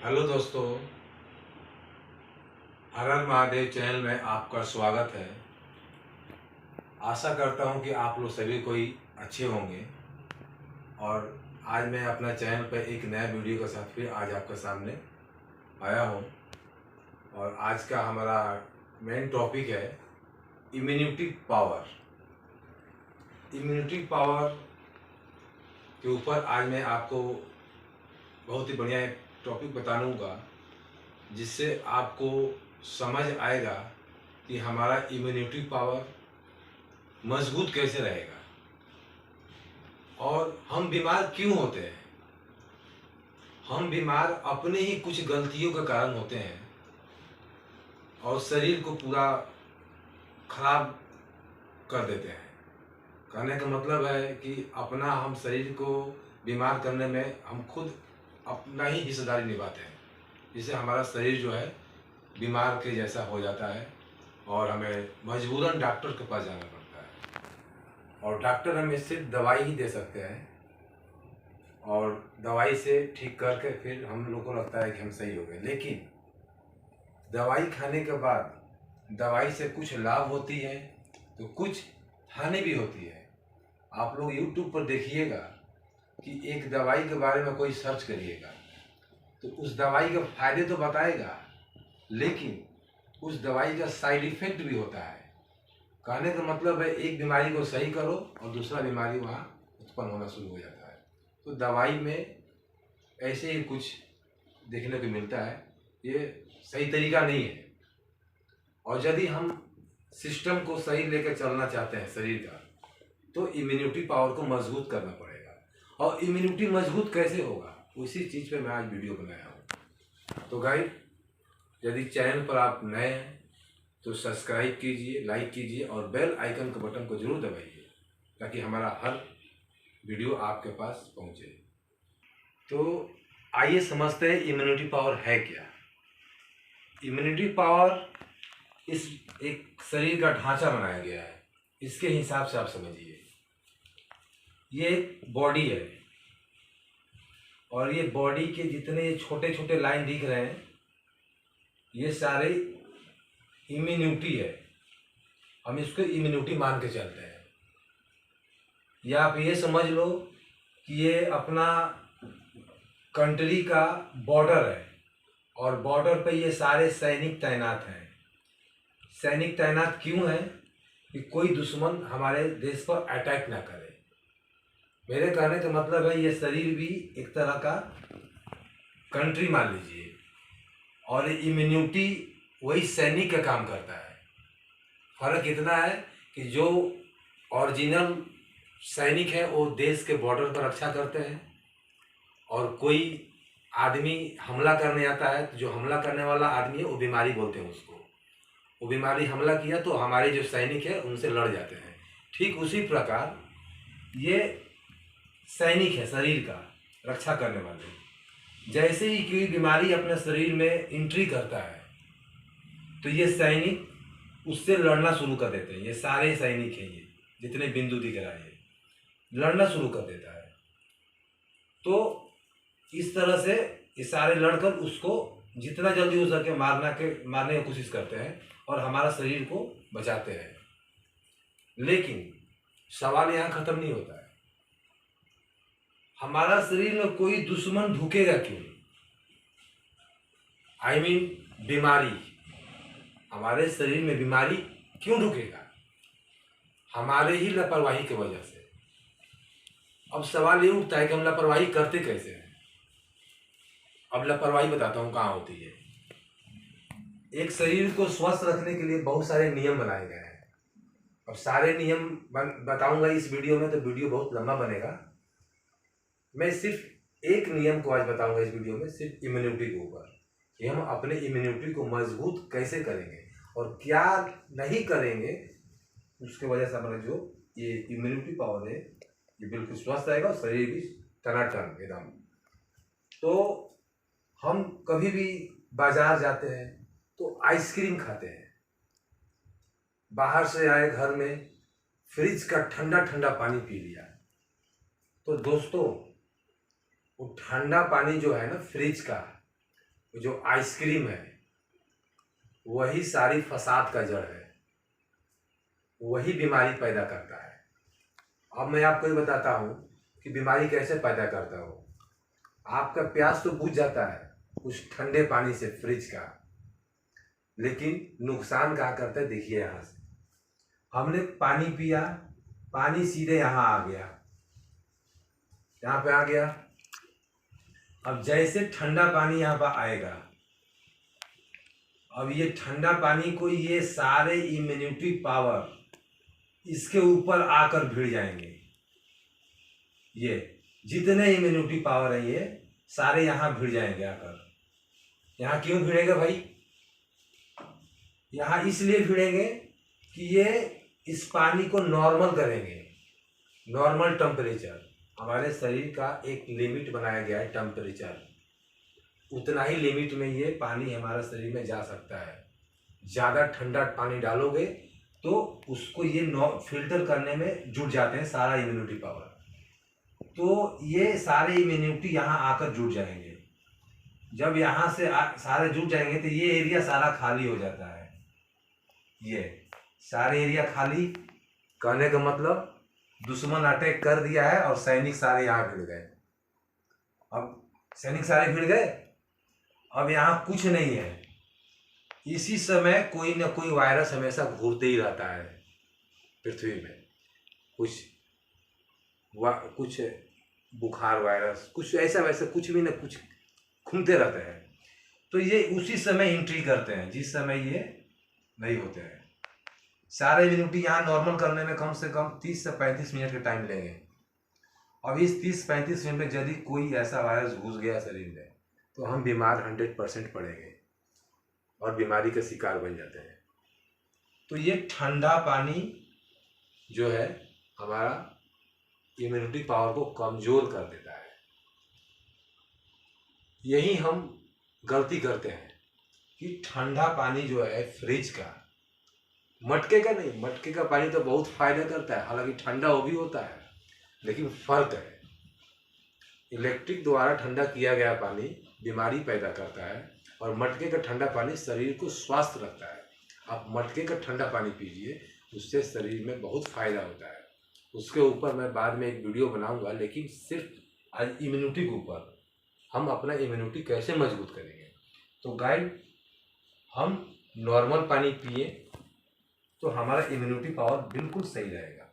Hello दोस्तों, हर हर Mahadev channel में आपका स्वागत है। आशा करता हूं कि आप लोग सभी कोई अच्छे होंगे और आज मैं अपना चैनल पर एक नया वीडियो के साथ फिर आज आपके सामने आया हूं। और आज का हमारा मेन टॉपिक है इम्यूनिटी पावर। इम्यूनिटी पावर के ऊपर आज मैं आपको बहुत ही बढ़िया एक टॉपिक बताऊंगा, जिससे आपको समझ आएगा कि हमारा इम्यूनिटी पावर मजबूत कैसे रहेगा और हम बीमार क्यों होते हैं। हम बीमार अपने ही कुछ गलतियों के कारण होते हैं और शरीर को पूरा खराब कर देते हैं। कहने का मतलब है कि अपना हम शरीर को बीमार करने में हम खुद अपना ही हिस्सेदारी निभाते हैं, जिससे हमारा शरीर जो है बीमार के जैसा हो जाता है और हमें मजबूरन डॉक्टर के पास जाना पड़ता है। और डॉक्टर हमें सिर्फ दवाई ही दे सकते हैं और दवाई से ठीक करके फिर हम लोग को लगता है कि हम सही हो गए। लेकिन दवाई खाने के बाद दवाई से कुछ लाभ होती है तो कुछ हानि भी होती है। आप लोग YouTube पर देखिएगा कि एक दवाई के बारे में कोई सर्च करिएगा तो उस दवाई के फायदे तो बताएगा, लेकिन उस दवाई का साइड इफेक्ट भी होता है। कहने का मतलब है एक बीमारी को सही करो और दूसरा बीमारी वहाँ उत्पन्न होना शुरू हो जाता है। तो दवाई में ऐसे ही कुछ देखने को मिलता है, ये सही तरीका नहीं है। और यदि हम सिस्टम को सही लेकर चलना चाहते हैं शरीर का, तो इम्यूनिटी पावर को मजबूत करना पड़ेगा। और इम्यूनिटी मजबूत कैसे होगा, उसी चीज़ पे मैं आज वीडियो बनाया हूँ। तो गाइस, यदि चैनल पर आप नए हैं तो सब्सक्राइब कीजिए, लाइक कीजिए और बेल आइकन के बटन को जरूर दबाइए ताकि हमारा हर वीडियो आपके पास पहुंचे। तो आइए समझते हैं इम्यूनिटी पावर है क्या। इम्यूनिटी पावर इस एक शरीर का ढांचा बनाया गया है, इसके हिसाब से आप समझिए। ये एक बॉडी है और ये बॉडी के जितने छोटे छोटे लाइन दिख रहे हैं ये सारे इम्यूनिटी है। हम इसको इम्यूनिटी मान के चलते हैं। या आप ये समझ लो कि ये अपना कंट्री का बॉर्डर है और बॉर्डर पे ये सारे सैनिक तैनात हैं। सैनिक तैनात क्यों है? कि कोई दुश्मन हमारे देश पर अटैक ना करे। मेरे कहने का मतलब है ये शरीर भी एक तरह का कंट्री मान लीजिए और इम्यूनिटी वही सैनिक का काम करता है। फर्क इतना है कि जो ओरिजिनल सैनिक है वो देश के बॉर्डर पर रक्षा करते हैं और कोई आदमी हमला करने आता है तो जो हमला करने वाला आदमी है वो बीमारी बोलते हैं उसको। वो बीमारी हमला किया तो हमारे जो सैनिक है उनसे लड़ जाते हैं। ठीक उसी प्रकार ये सैनिक है शरीर का रक्षा करने वाले। जैसे ही कोई बीमारी अपने शरीर में एंट्री करता है तो ये सैनिक उससे लड़ना शुरू कर देते हैं। ये सारे सैनिक हैं, ये जितने बिंदु दिख रहा है लड़ना शुरू कर देता है। तो इस तरह से ये सारे लड़कर उसको जितना जल्दी हो सके मारने की कोशिश करते हैं और हमारा शरीर को बचाते हैं। लेकिन सवाल यहाँ खत्म नहीं होता है। हमारा शरीर में कोई दुश्मन ढुकेगा क्यों? I mean, बीमारी। हमारे शरीर में बीमारी क्यों ढुकेगा? हमारे ही लापरवाही की वजह से। अब सवाल ये उठता है कि हम लापरवाही करते कैसे हैं। अब लापरवाही बताता हूँ कहाँ होती है। एक शरीर को स्वस्थ रखने के लिए बहुत सारे नियम बनाए गए हैं। अब सारे नियम बताऊंगा इस वीडियो में तो वीडियो बहुत लंबा बनेगा। मैं सिर्फ एक नियम को आज बताऊंगा इस वीडियो में, सिर्फ इम्यूनिटी के ऊपर, कि हम अपने इम्यूनिटी को मजबूत कैसे करेंगे और क्या नहीं करेंगे उसके वजह से हमारा जो ये इम्यूनिटी पावर है ये बिल्कुल स्वस्थ रहेगा और शरीर भी टनाटन एकदम। तो हम कभी भी बाजार जाते हैं तो आइसक्रीम खाते हैं, बाहर से आए घर में फ्रिज का ठंडा ठंडा पानी पी लिया। तो दोस्तों वो ठंडा पानी जो है ना फ्रिज का, जो आइसक्रीम है वही सारी फसाद का जड़ है, वही बीमारी पैदा करता है। अब मैं आपको ये बताता हूँ कि बीमारी कैसे पैदा करता हो। आपका प्यास तो बुझ जाता है उस ठंडे पानी से, फ्रिज का, लेकिन नुकसान क्या करता है देखिए। यहाँ से हमने पानी पिया, पानी सीधे यहाँ आ गया, यहाँ पे आ गया। अब जैसे ठंडा पानी यहाँ पर आएगा, अब ये ठंडा पानी को ये सारे इम्यूनिटी पावर इसके ऊपर आकर भिड़ जाएंगे। ये जितने इम्यूनिटी पावर है ये सारे यहाँ भिड़ जाएंगे आकर। यहाँ क्यों भिड़ेंगे भाई? यहाँ इसलिए भिड़ेंगे कि ये इस पानी को नॉर्मल करेंगे। नॉर्मल टेम्परेचर, हमारे शरीर का एक लिमिट बनाया गया है टेम्परेचर, उतना ही लिमिट में ये पानी हमारे शरीर में जा सकता है। ज़्यादा ठंडा पानी डालोगे तो उसको ये फिल्टर करने में जुट जाते हैं सारा इम्यूनिटी पावर, तो ये सारे इम्यूनिटी यहाँ आकर जुट जाएंगे। जब यहाँ से सारे जुट जाएंगे तो ये एरिया सारा खाली हो जाता है। ये सारे एरिया खाली, कहने का मतलब दुश्मन अटैक कर दिया है और सैनिक सारे यहाँ भिड़ गए। अब सैनिक सारे भिड़ गए, अब यहाँ कुछ नहीं है। इसी समय कोई ना कोई वायरस हमेशा घूरते ही रहता है पृथ्वी में। कुछ बुखार वायरस, कुछ ऐसा वैसा, कुछ भी ना कुछ घूमते रहते हैं। तो ये उसी समय एंट्री करते हैं जिस समय ये नहीं होते हैं। सारे इम्यूनिटी यहाँ नॉर्मल करने में कम से कम 30 से 35 मिनट का टाइम लेंगे। अब इस 30-35 मिनट में यदि कोई ऐसा वायरस घुस गया शरीर में तो हम बीमार 100% पड़ेंगे और बीमारी का शिकार बन जाते हैं। तो ये ठंडा पानी जो है हमारा इम्यूनिटी पावर को कमज़ोर कर देता है। यही हम गलती करते हैं कि ठंडा पानी जो है फ्रिज का, मटके का नहीं, मटके का पानी तो बहुत फायदा करता है, हालांकि ठंडा वो भी होता है, लेकिन फ़र्क है। इलेक्ट्रिक द्वारा ठंडा किया गया पानी बीमारी पैदा करता है और मटके का ठंडा पानी शरीर को स्वस्थ रखता है। आप मटके का ठंडा पानी पीजिए, उससे शरीर में बहुत फ़ायदा होता है। उसके ऊपर मैं बाद में एक वीडियो बनाऊंगा, लेकिन सिर्फ आज इम्यूनिटी के ऊपर, हम अपना इम्यूनिटी कैसे मजबूत करेंगे। तो गाइस, हम नॉर्मल पानी पिए तो हमारा इम्यूनिटी पावर बिल्कुल सही रहेगा।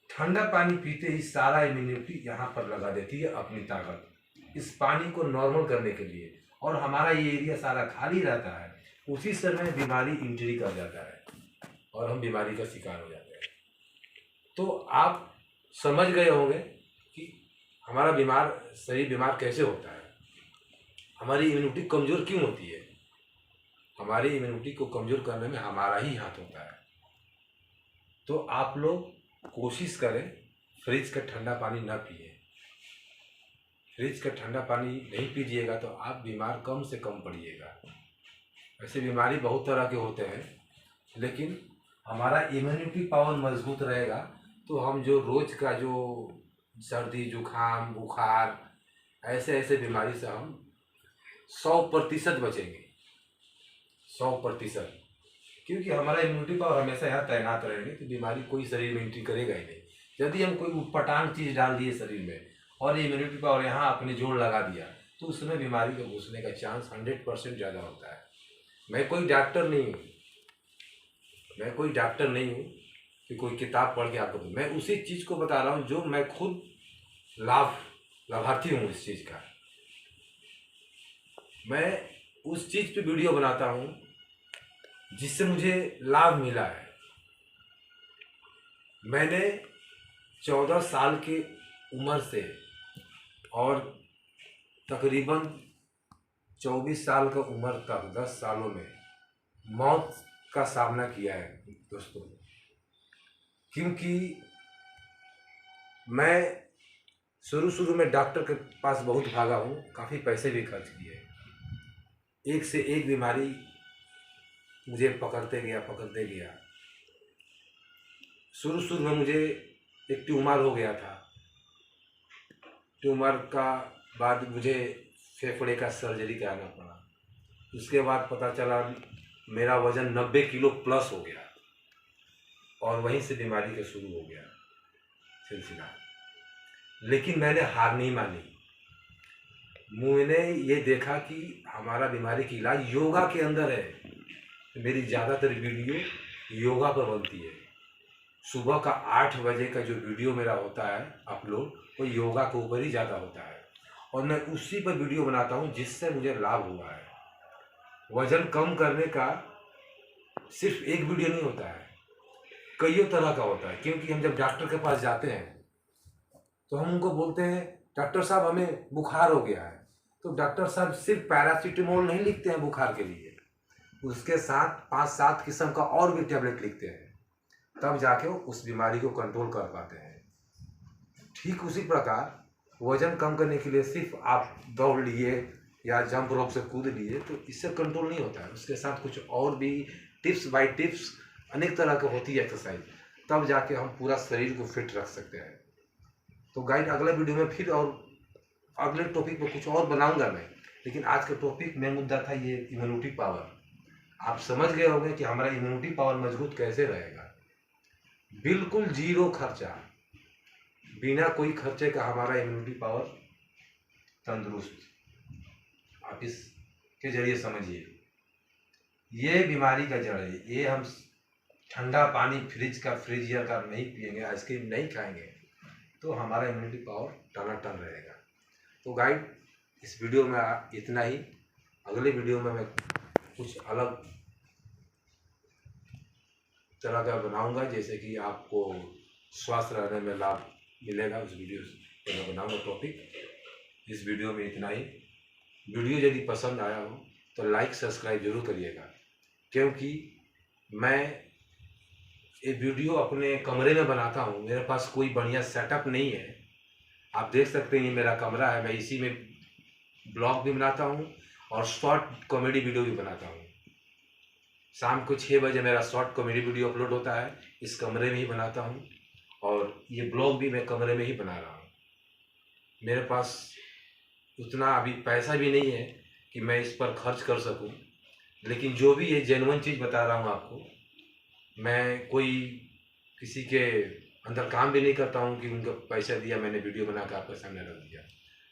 ठंडा पानी पीते ही सारा इम्यूनिटी यहाँ पर लगा देती है अपनी ताकत इस पानी को नॉर्मल करने के लिए, और हमारा ये एरिया सारा खाली रहता है। उसी समय बीमारी एंट्री कर जाता है और हम बीमारी का शिकार हो जाते हैं। तो आप समझ गए होंगे कि हमारा शरीर बीमार कैसे होता है, हमारी इम्यूनिटी कमज़ोर क्यों होती है। हमारी इम्यूनिटी को कमज़ोर करने में हमारा ही हाथ होता है। तो आप लोग कोशिश करें फ्रिज का ठंडा पानी ना पिए। फ्रिज का ठंडा पानी नहीं पीजिएगा तो आप बीमार कम से कम पड़िएगा। वैसे बीमारी बहुत तरह के होते हैं, लेकिन हमारा इम्यूनिटी पावर मजबूत रहेगा तो हम जो रोज़ का जो सर्दी जुकाम बुखार ऐसे ऐसे बीमारी से हम 100% बचेंगे। 100%, क्योंकि हमारा इम्यूनिटी पावर हमेशा यहाँ तैनात रहेंगे तो बीमारी कोई शरीर में एंट्री करेगा ही नहीं। यदि हम कोई उटपटांग चीज़ डाल दिए शरीर में और इम्यूनिटी पावर यहाँ अपने जोड़ लगा दिया तो उसमें बीमारी को घुसने का चांस 100% ज़्यादा होता है। मैं कोई डॉक्टर नहीं हूँ कि कोई किताब पढ़ के आपको दूँ। मैं उसी चीज़ को बता रहा हूँ जो मैं खुद लाभार्थी हूँ इस चीज़ का। मैं उस चीज़ पे वीडियो बनाता हूँ जिससे मुझे लाभ मिला है। मैंने 14 साल की उम्र से और तकरीबन 24 साल का उम्र तक 10 सालों में मौत का सामना किया है दोस्तों। क्योंकि मैं शुरू में डॉक्टर के पास बहुत भागा हूँ, काफ़ी पैसे भी खर्च किए। एक से एक बीमारी मुझे पकड़ते गया। शुरू में मुझे एक ट्यूमर हो गया था। ट्यूमर का बाद मुझे फेफड़े का सर्जरी कराना पड़ा। उसके बाद पता चला मेरा वज़न 90 किलो प्लस हो गया और वहीं से बीमारी का शुरू हो गया सिलसिला। लेकिन मैंने हार नहीं मानी। मैंने ये देखा कि हमारा बीमारी का इलाज योगा के अंदर है। मेरी ज़्यादातर वीडियो योगा पर बनती है। सुबह का 8 बजे का जो वीडियो मेरा होता है अपलोड, वो योगा के ऊपर ही ज़्यादा होता है और मैं उसी पर वीडियो बनाता हूँ जिससे मुझे लाभ हुआ है। वज़न कम करने का सिर्फ एक वीडियो नहीं होता है, कईयों तरह का होता है। क्योंकि हम जब डॉक्टर के पास जाते हैं तो हम उनको बोलते हैं डॉक्टर साहब हमें बुखार हो गया है, तो डॉक्टर साहब सिर्फ पैरासीटामोल नहीं लिखते हैं बुखार के लिए, उसके साथ 5-7 किस्म का और भी टैबलेट लिखते हैं, तब जाके वो उस बीमारी को कंट्रोल कर पाते हैं। ठीक उसी प्रकार वज़न कम करने के लिए सिर्फ आप दौड़ लिए या जंप रोप से कूद लिए तो इससे कंट्रोल नहीं होता है। उसके साथ कुछ और भी टिप्स बाय टिप्स अनेक तरह की होती है एक्सरसाइज, तब जाके हम पूरा शरीर को फिट रख सकते हैं। तो गाइड अगले वीडियो में फिर और अगले टॉपिक पर कुछ और बनाऊंगा मैं, लेकिन आज का टॉपिक मेन मुद्दा था ये इम्यूनिटी पावर। आप समझ गए होंगे कि हमारा इम्यूनिटी पावर मजबूत कैसे रहेगा। बिल्कुल जीरो खर्चा, बिना कोई खर्चे का हमारा इम्यूनिटी पावर तंदुरुस्त। आप इसके जरिए समझिए, ये बीमारी का जड़ है। ये हम ठंडा पानी फ्रिजियर का नहीं पिएंगे, आइसक्रीम नहीं खाएंगे, तो हमारा इम्यूनिटी पावर टनाटन रहेगा। तो गाइड इस वीडियो में इतना ही। अगले वीडियो में मैं कुछ अलग तरह का बनाऊंगा, जैसे कि आपको स्वस्थ रहने में लाभ मिलेगा। उस वीडियो से मैं बनाऊंगा टॉपिक। इस वीडियो में इतना ही। वीडियो यदि पसंद आया हो तो लाइक सब्सक्राइब जरूर करिएगा, क्योंकि मैं ये वीडियो अपने कमरे में बनाता हूँ। मेरे पास कोई बढ़िया सेटअप नहीं है। आप देख सकते हैं ये मेरा कमरा है, मैं इसी में ब्लॉग भी बनाता हूँ और शॉर्ट कॉमेडी वीडियो भी बनाता हूँ। शाम को 6 बजे मेरा शॉर्ट कॉमेडी वीडियो अपलोड होता है, इस कमरे में ही बनाता हूँ, और ये ब्लॉग भी मैं कमरे में ही बना रहा हूँ। मेरे पास उतना अभी पैसा भी नहीं है कि मैं इस पर खर्च कर सकूँ, लेकिन जो भी ये जेन्युइन चीज़ बता रहा हूँ आपको, मैं कोई किसी के अंदर काम भी नहीं करता हूँ कि उनको पैसा दिया, मैंने वीडियो बना कर आपके सामने रख दिया।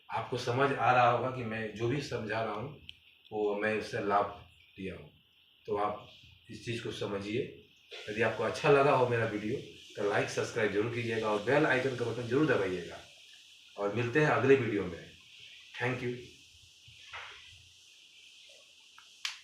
आपको समझ आ रहा होगा कि मैं जो भी समझा रहा हूँ वो मैं उससे लाभ लिया हूँ। तो आप इस चीज़ को समझिए। यदि आपको अच्छा लगा हो मेरा वीडियो तो लाइक सब्सक्राइब जरूर कीजिएगा और बेल आइकन का बटन जरूर दबाइएगा। और मिलते हैं अगले वीडियो में। Thank you.